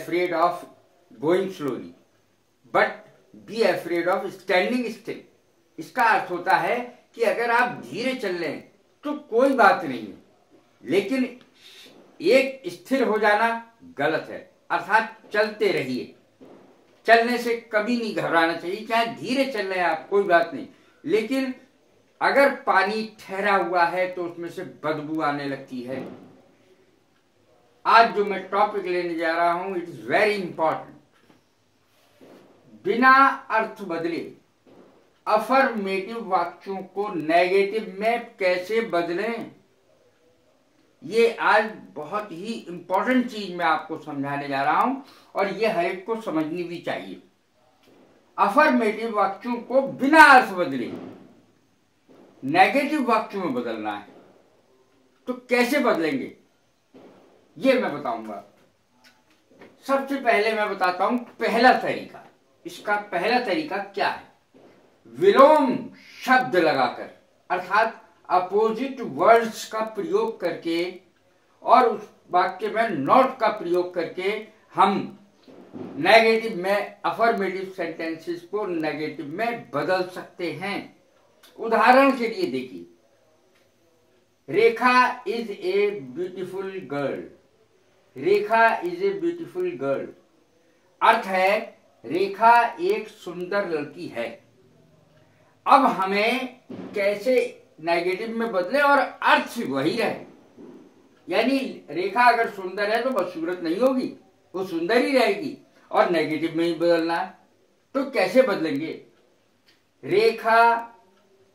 afraid of going slowly, but be afraid of standing still. इसका अर्थ होता है कि अगर आप धीरे चल रहे हैं तो कोई बात नहीं है, लेकिन एक स्थिर हो जाना गलत है, अर्थात चलते रहिए। चलने से कभी नहीं घबराना चाहिए, चाहे धीरे चल रहे हैं आप कोई बात नहीं, लेकिन अगर पानी ठहरा हुआ है तो उसमें से बदबू आने लगती है। आज जो मैं टॉपिक लेने जा रहा हूं, इट इज वेरी इंपॉर्टेंट। बिना अर्थ बदले अफर्मेटिव वाक्यों को नेगेटिव में कैसे बदलें, ये आज बहुत ही इंपॉर्टेंट चीज मैं आपको समझाने जा रहा हूं, और ये हर एक को समझनी भी चाहिए। अफर्मेटिव वाक्यों को बिना अर्थ बदले नेगेटिव वाक्यों में बदलना है, तो कैसे बदलेंगे ये मैं बताऊंगा। सबसे पहले मैं बताता हूं पहला तरीका। इसका पहला तरीका क्या है? विलोम शब्द लगाकर, अर्थात अपोजिट वर्ड्स का प्रयोग करके और उस वाक्य में नॉट का प्रयोग करके हम नेगेटिव में अफर्मेटिव सेंटेंसेस को नेगेटिव में बदल सकते हैं। उदाहरण के लिए देखिए, Rekha is a beautiful girl. Rekha is a beautiful girl, अर्थ है रेखा एक सुंदर लड़की है। अब हमें कैसे नेगेटिव में बदले और अर्थ वही रहे, यानी रेखा अगर सुंदर है तो बदसूरत नहीं होगी, वो सुंदर ही रहेगी, और नेगेटिव में ही बदलना है। तो कैसे बदलेंगे? Rekha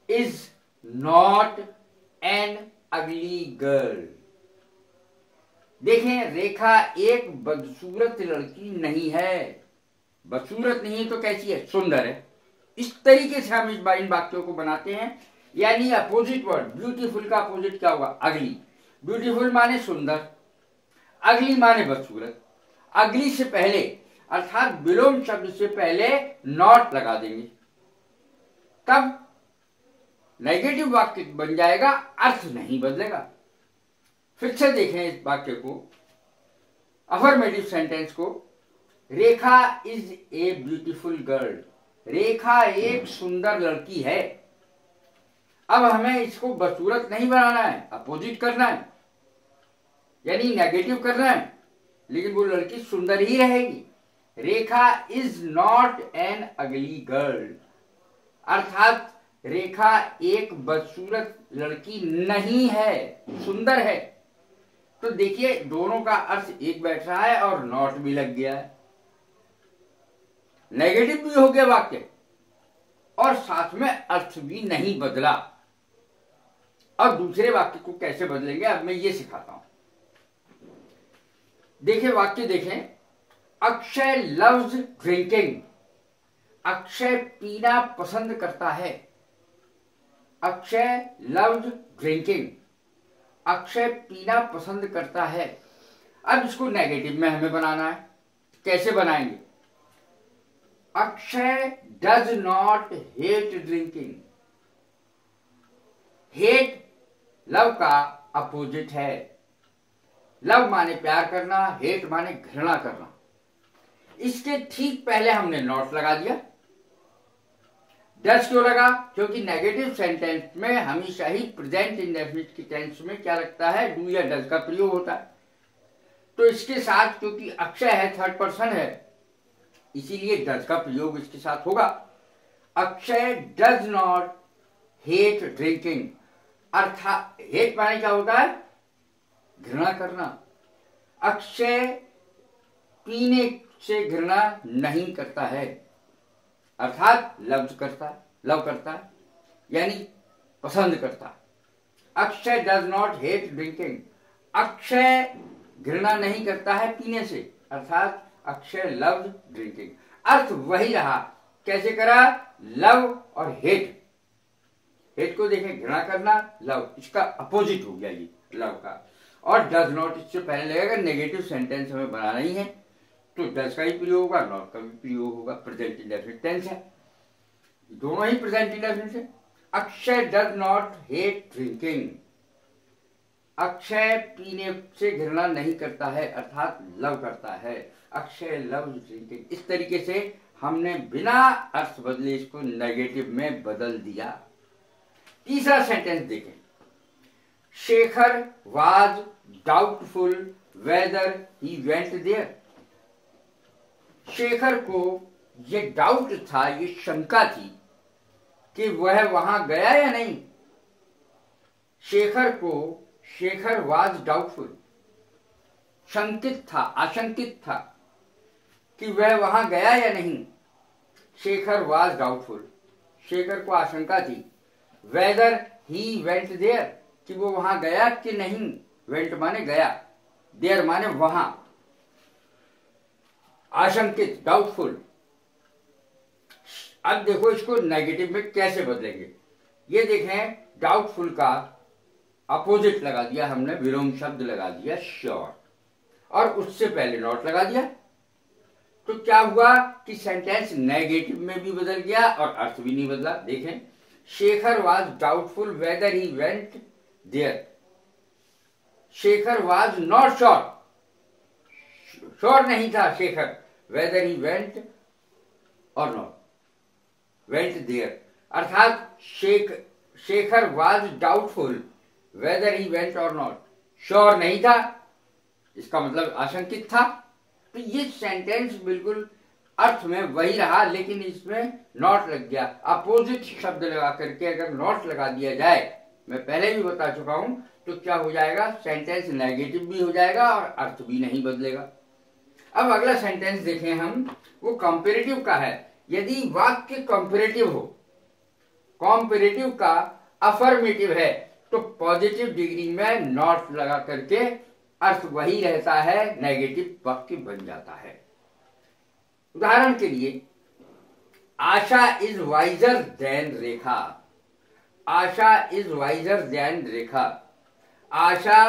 is not an ugly girl. देखें, रेखा एक बदसूरत लड़की नहीं है। बदसूरत नहीं तो कैसी है? सुंदर है। इस तरीके से हम इन वाक्यों को बनाते हैं, यानी अपोजिट वर्ड। ब्यूटीफुल का अपोजिट क्या हुआ? अगली। ब्यूटीफुल माने सुंदर, अगली माने बदसूरत। अगली से पहले अर्थात विलोम शब्द से पहले नॉट लगा देंगे, तब नेगेटिव वाक्य बन जाएगा, अर्थ नहीं बदलेगा। फिर से देखें इस वाक्य को, अफर्मेटिव सेंटेंस को। रेखा इज ए ब्यूटीफुल गर्ल। रेखा एक सुंदर लड़की है। अब हमें इसको बदसूरत नहीं बनाना है, अपोजिट करना है, यानी नेगेटिव करना है, लेकिन वो लड़की सुंदर ही रहेगी। Rekha is not an ugly girl, अर्थात रेखा एक बदसूरत लड़की नहीं है, सुंदर है। तो देखिए, दोनों का अर्थ एक बैठ रहा है और नॉट भी लग गया है, नेगेटिव भी हो गया वाक्य, और साथ में अर्थ भी नहीं बदला। अब दूसरे वाक्य को कैसे बदलेंगे, अब मैं ये सिखाता हूं। देखिए वाक्य देखें, अक्षय लव्स ड्रिंकिंग। अक्षय पीना पसंद करता है। अक्षय लव्स ड्रिंकिंग, अक्षय पीना पसंद करता है। अब इसको नेगेटिव में हमें बनाना है। कैसे बनाएंगे? Akshay does not hate drinking. Hate love का अपोजिट है। लव माने प्यार करना, हेट माने घृणा करना। इसके ठीक पहले हमने नॉट लगा दिया। डज क्यों लगा? क्योंकि नेगेटिव सेंटेंस में हमेशा ही प्रेजेंट इंडेफिनिट की टेंस में क्या लगता है? डू या डज का प्रयोग होता है। तो इसके साथ क्योंकि अक्षय है, थर्ड पर्सन है, इसीलिए डज का प्रयोग इसके साथ होगा। Akshay does not hate drinking, अर्थात हेट माने क्या होता है? घृणा करना। अक्षय पीने से घृणा नहीं करता है, अर्थात लव करता है, यानी पसंद करता है। Akshay does not hate drinking, Akshay घृणा नहीं करता है पीने से, अर्थात अक्षय लव ड्रिंकिंग। अर्थ वही रहा। कैसे करा? लव और हेट। हेट को देखें, घृणा करना, लव, इसका अपोजिट हो गया ये लव का। और डज नॉट इससे पहले लगेगा, नेगेटिव सेंटेंस हमें बनाना ही है, तो डज का ही प्रयोग होगा, नॉट का भी प्रयोग होगा। प्रेजेंट इंडेफिनिट टेंस है, दोनों ही प्रेजेंट इंडेफिनिट है। Akshay does not hate drinking, Akshay पीने से घृणा नहीं करता है, अर्थात लव करता है। Akshay loves drinking. इस तरीके से हमने बिना अर्थ बदले इसको नेगेटिव में बदल दिया। तीसरा सेंटेंस देखें, Shekhar was doubtful whether he went there. Shekhar को ये डाउट था, ये शंका थी कि वह वहां गया या नहीं। शेखर वाज डाउटफुल, शंकित था, आशंकित था कि वह वहां गया या नहीं। शेखर वाज डाउटफुल, शेखर को आशंका थी। वेदर ही वेंट देयर, कि वो वहां गया कि नहीं। वेंट माने गया, देयर माने वहां। आशंकित, डाउटफुल। अब देखो इसको नेगेटिव में कैसे बदलेंगे। ये देखें, डाउटफुल का अपोजिट लगा दिया हमने, विलोम शब्द लगा दिया श्योर, और उससे पहले नॉट लगा दिया। तो क्या हुआ कि सेंटेंस नेगेटिव में भी बदल गया और अर्थ भी नहीं बदला। देखें, Shekhar was doubtful whether he went there. Shekhar was not sure, sure नहीं था शेखर, वेदर ही वेंट और नॉट वेंट देयर। अर्थात Shekhar was doubtful whether he went और नॉट, श्योर नहीं था, इसका मतलब आशंकित था। तो ये सेंटेंस बिल्कुल अर्थ में वही रहा, लेकिन इसमें नॉट लग गया। अपोजिट शब्द लगा करके अगर नॉट लगा दिया जाए, मैं पहले भी बता चुका हूं, तो क्या हो जाएगा, सेंटेंस नेगेटिव भी हो जाएगा और अर्थ भी नहीं बदलेगा। अब अगला सेंटेंस देखें हम, वो कंपेरेटिव का है। यदि वाक्य कंपेरेटिव हो, कंपेरेटिव का अफर्मेटिव है, तो पॉजिटिव डिग्री में नॉट लगा करके अर्थ वही रहता है, नेगेटिव वाक्य बन जाता है। उदाहरण के लिए, Asha is wiser than Rekha. Asha is wiser than Rekha. Asha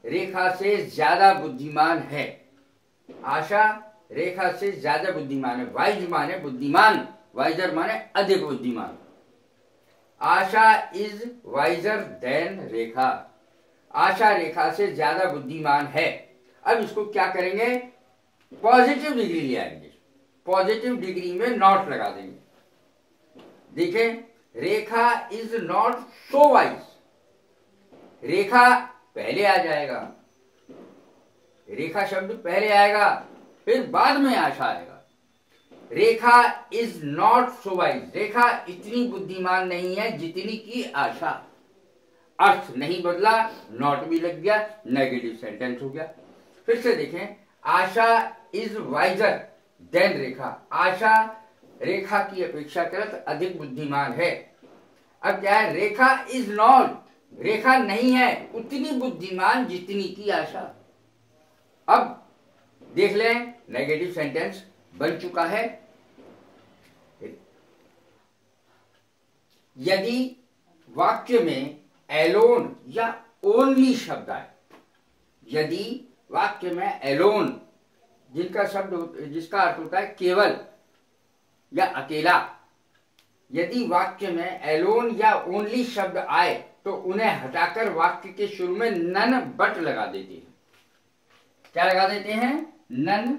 Rekha से ज्यादा बुद्धिमान है। आशा रेखा से ज्यादा बुद्धिमान है। वाइज माने बुद्धिमान, वाइजर माने अधिक बुद्धिमान। आशा is wiser than Rekha. Asha Rekha से ज्यादा बुद्धिमान है। अब इसको क्या करेंगे, पॉजिटिव डिग्री ले आएंगे, पॉजिटिव डिग्री में नॉट लगा देंगे। देखें, रेखा इज नॉट सो वाइज। रेखा पहले आ जाएगा, रेखा शब्द पहले आएगा, फिर बाद में आशा आएगा। रेखा इज नॉट सो वाइज, रेखा इतनी बुद्धिमान नहीं है जितनी की आशा। अर्थ नहीं बदला, नॉट भी लग गया, नेगेटिव सेंटेंस हो गया। फिर से देखें, आशा is wiser than Rekha. Asha रेखा की अपेक्षाकृत अधिक बुद्धिमान है। अब क्या है, रेखा इज नॉट, रेखा नहीं है उतनी बुद्धिमान जितनी की आशा। अब देख लें, नेगेटिव सेंटेंस बन चुका है। यदि वाक्य में एलोन या ओनली शब्द आए, यदि वाक्य में एलोन जिसका अर्थ होता है केवल या अकेला, यदि वाक्य में एलोन या ओनली शब्द आए तो उन्हें हटाकर वाक्य के शुरू में नन बट लगा देते हैं। क्या लगा देते हैं, नन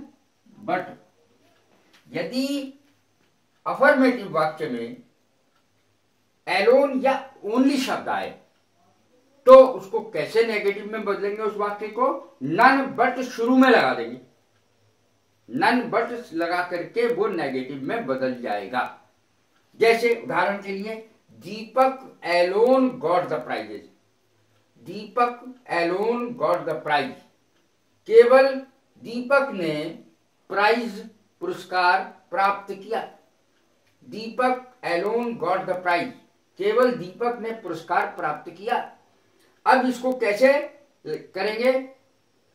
बट। यदि अफर्मेटिव वाक्य में एलोन या ओनली शब्द आए तो उसको कैसे नेगेटिव में बदलेंगे, उस वाक्य को नन बट शुरू में लगा देंगे। नन बट लगा करके वो नेगेटिव में बदल जाएगा। जैसे उदाहरण के लिए, Deepak alone got the prizes. Deepak alone got the prize, केवल दीपक ने प्राइज पुरस्कार प्राप्त किया। Deepak alone got the prize, केवल दीपक ने पुरस्कार प्राप्त किया। अब इसको कैसे करेंगे,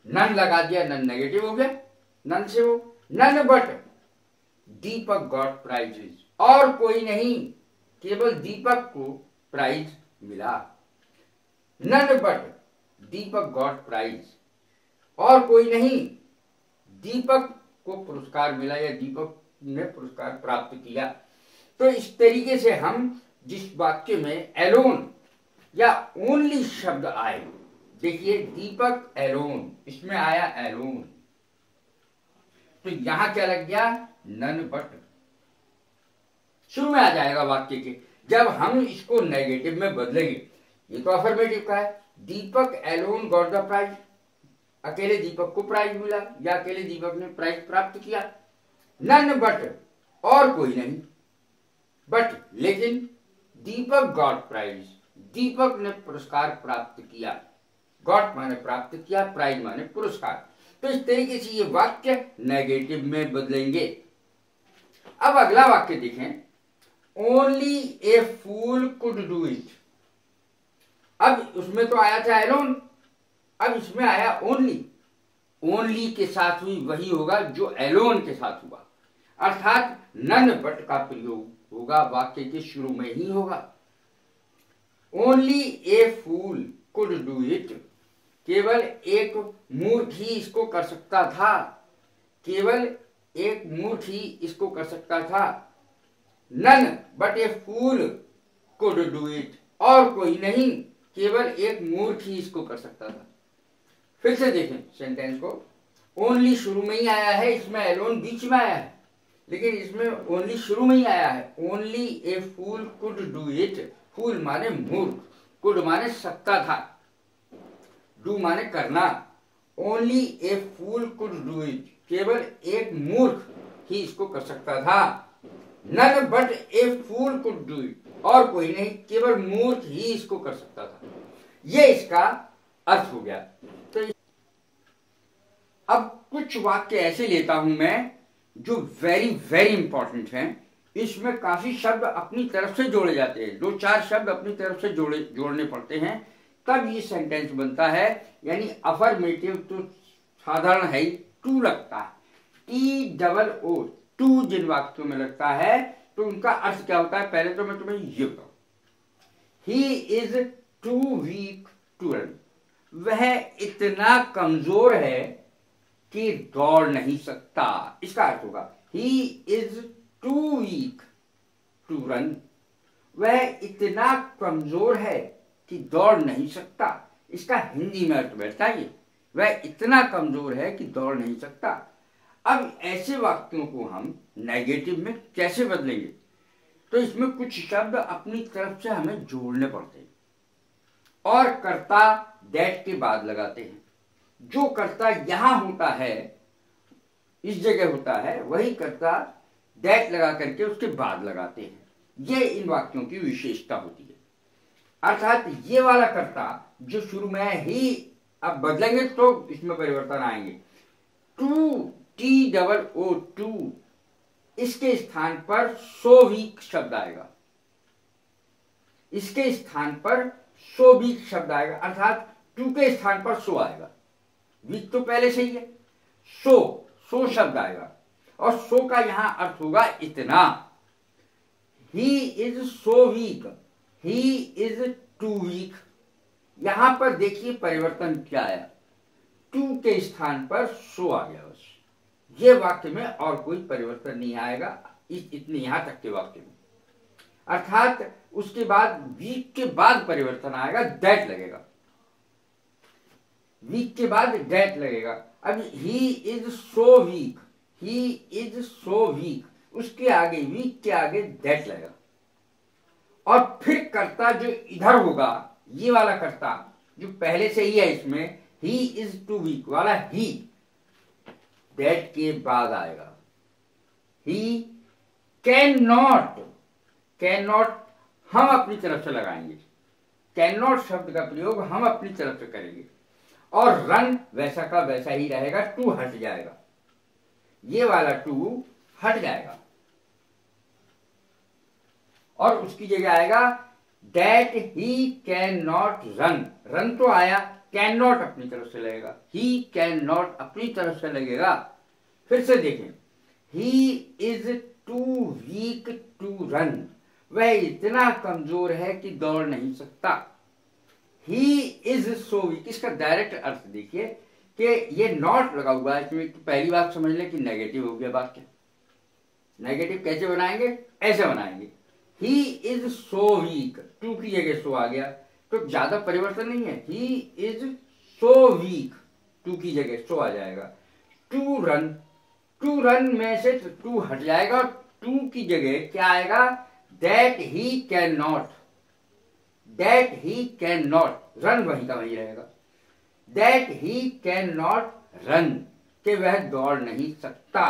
नन लगा दिया, नन नेगेटिव हो गया, नन से वो none but Deepak got prizes, और कोई नहीं, केवल दीपक को प्राइज मिला। None but Deepak got prize, और कोई नहीं, दीपक को पुरस्कार मिला या दीपक ने पुरस्कार प्राप्त किया। तो इस तरीके से हम जिस वाक्य में एलोन या ओनली शब्द आए, देखिए दीपक एलोन, इसमें आया एलोन, तो यहां क्या लग गया, नन बट शुरू में आ जाएगा वाक्य के। जब हम इसको नेगेटिव में बदलेंगे, ये तो अफर्मेटिव का है, दीपक एलोन गॉट द प्राइज, अकेले दीपक को प्राइज मिला या अकेले दीपक ने प्राइज प्राप्त किया। नन बट और कोई नहीं, बट लेकिन दीपक गॉट प्राइज, दीपक ने पुरस्कार प्राप्त किया। गॉट माने प्राप्त किया, प्राइज माने पुरस्कार। तो इस तरीके से ये वाक्य नेगेटिव में बदलेंगे। अब अगला वाक्य देखें, only a fool could do it. अब उसमें तो आया था एलोन, अब इसमें आया ओनली। ओनली के साथ हुई वही होगा जो एलोन के साथ हुआ, अर्थात नन बट का प्रयोग होगा, वाक्य के शुरू में ही होगा। Only a fool could do it, केवल एक मूर्ख ही इसको कर सकता था, केवल एक मूर्ख ही इसको कर सकता था। None but a fool could do it, और कोई नहीं, केवल एक मूर्ख ही इसको कर सकता था। फिर से देखें सेंटेंस को, ओनली शुरू में ही आया है, इसमें एलोन बीच में आया है, लेकिन इसमें ओनली शुरू में ही आया है। Only a fool could do it, fool माने मूर्ख, कुड माने सकता था, डू माने करना। Only a fool could do it, केवल एक मूर्ख ही इसको कर सकता था। None but a fool could do it, और कोई नहीं, केवल मूर्ख ही इसको कर सकता था। ये इसका अर्थ हो गया। तो अब कुछ वाक्य ऐसे लेता हूं मैं जो वेरी वेरी इंपॉर्टेंट हैं। इसमें काफी शब्द अपनी तरफ से जोड़े जाते हैं, 2-4 शब्द अपनी तरफ से जोड़ने पड़ते हैं, तब ये सेंटेंस बनता है। यानी अफर्मेटिव तो साधारण है ही, टू लगता है, TOO, टू जिन वाक्यों में लगता है तो उनका अर्थ क्या होता है, पहले तो मैं तुम्हें ये बताऊं। He is too weak to run, वह इतना कमजोर है कि दौड़ नहीं सकता। इसका अर्थ होगा he is too weak to run, वह इतना कमजोर है कि दौड़ नहीं सकता। इसका हिंदी में अर्थ बैठता है, वह इतना कमजोर है कि दौड़ नहीं सकता। अब ऐसे वाक्यों को हम नेगेटिव में कैसे बदलेंगे, तो इसमें कुछ शब्द अपनी तरफ से हमें जोड़ने पड़ते हैं और कर्ता दैट के बाद लगाते हैं। जो कर्ता यहां होता है, इस जगह होता है, वही कर्ता दैट लगा करके उसके बाद लगाते हैं। ये इन वाक्यों की विशेषता होती है। अर्थात ये वाला कर्ता जो शुरू में है ही, अब बदलेंगे तो इसमें परिवर्तन आएंगे। टू, TOO, टू, इसके स्थान पर सो वीक शब्द आएगा, इसके स्थान पर सो वीक शब्द आएगा, अर्थात टू के स्थान पर सो आएगा। वीक तो पहले से ही है, सो शब्द आएगा, और सो का यहां अर्थ होगा इतना। He is so weak, he is too weak. यहां पर देखिए परिवर्तन क्या आया, टू के स्थान पर सो आ गया बस। ये वाक्य में और कोई परिवर्तन नहीं आएगा, इतने यहां तक के वाक्य में। अर्थात उसके बाद वीक के बाद परिवर्तन आएगा, दैट लगेगा, वीक के बाद दैट लगेगा। अब ही is so weak, he is so week, उसके आगे वीक के आगे दैट लगेगा। और फिर कर्ता जो इधर होगा, ये वाला कर्ता जो पहले से ही है इसमें, ही इज टू वीक वाला ही दैट के बाद आएगा। ही कैन नॉट हम अपनी तरफ से लगाएंगे, कैन नॉट शब्द का प्रयोग हम अपनी तरफ से करेंगे, और रन वैसा का वैसा ही रहेगा, टू हट जाएगा, ये वाला टू हट जाएगा और उसकी जगह आएगा that he can not run. Run तो आया, कैन नॉट अपनी तरफ से लगेगा, ही कैन नॉट अपनी तरफ से लगेगा। फिर से देखें, he is too weak to run, वह इतना कमजोर है कि दौड़ नहीं सकता। ही इज सो वीक, इसका डायरेक्ट अर्थ देखिए कि ये नॉट लगा हुआ है इसमें। तो पहली बात समझ लें कि नेगेटिव हो गया वाक्य। नेगेटिव कैसे बनाएंगे, ऐसे बनाएंगे, he is so weak, too की जगह सो आ गया, तो ज्यादा परिवर्तन नहीं है। He is so weak, too की जगह सो आ जाएगा, टू रन, टू रन में से टू हट जाएगा और टू की जगह क्या आएगा, that he can not, that he can not, run वहीं का वहीं रहेगा, that he can not run, कि वह दौड़ नहीं सकता,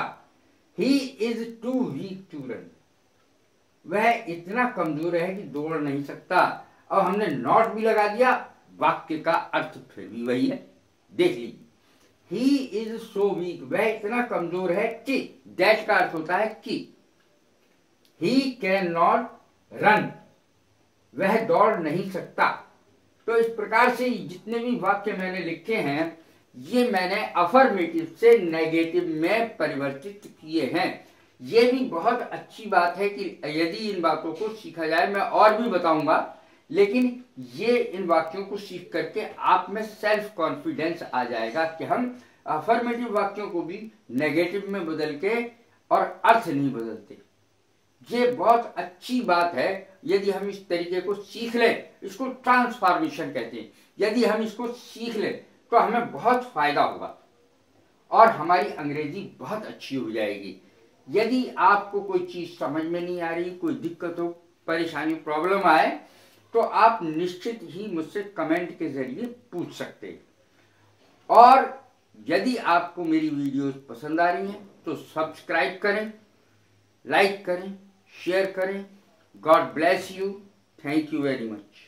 he is too weak to run, वह इतना कमजोर है कि दौड़ नहीं सकता। अब हमने नॉट भी लगा दिया, वाक्य का अर्थ फिर भी वही है, देख लीजिए, ही इज सो वीक, वह इतना कमजोर है कि, दैट का अर्थ होता है कि, ही कैन नॉट रन, वह दौड़ नहीं सकता। तो इस प्रकार से जितने भी वाक्य मैंने लिखे हैं ये मैंने अफर्मेटिव से नेगेटिव में परिवर्तित किए हैं। ये भी बहुत अच्छी बात है कि यदि इन बातों को सीखा जाए, मैं और भी बताऊंगा, लेकिन ये इन वाक्यों को सीख करके आप में सेल्फ कॉन्फिडेंस आ जाएगा कि हम अफर्मेटिव वाक्यों को भी नेगेटिव में बदल के और अर्थ नहीं बदलते। ये बहुत अच्छी बात है यदि हम इस तरीके को सीख लें, इसको ट्रांसफॉर्मेशन कहते हैं। यदि हम इसको सीख लें तो हमें बहुत फायदा होगा और हमारी अंग्रेजी बहुत अच्छी हो जाएगी। यदि आपको कोई चीज समझ में नहीं आ रही, कोई दिक्कत हो, परेशानी, प्रॉब्लम आए, तो आप निश्चित ही मुझसे कमेंट के जरिए पूछ सकते हैं। और यदि आपको मेरी वीडियोस पसंद आ रही हैं तो सब्सक्राइब करें, लाइक करें, शेयर करें। God bless you. Thank you very much.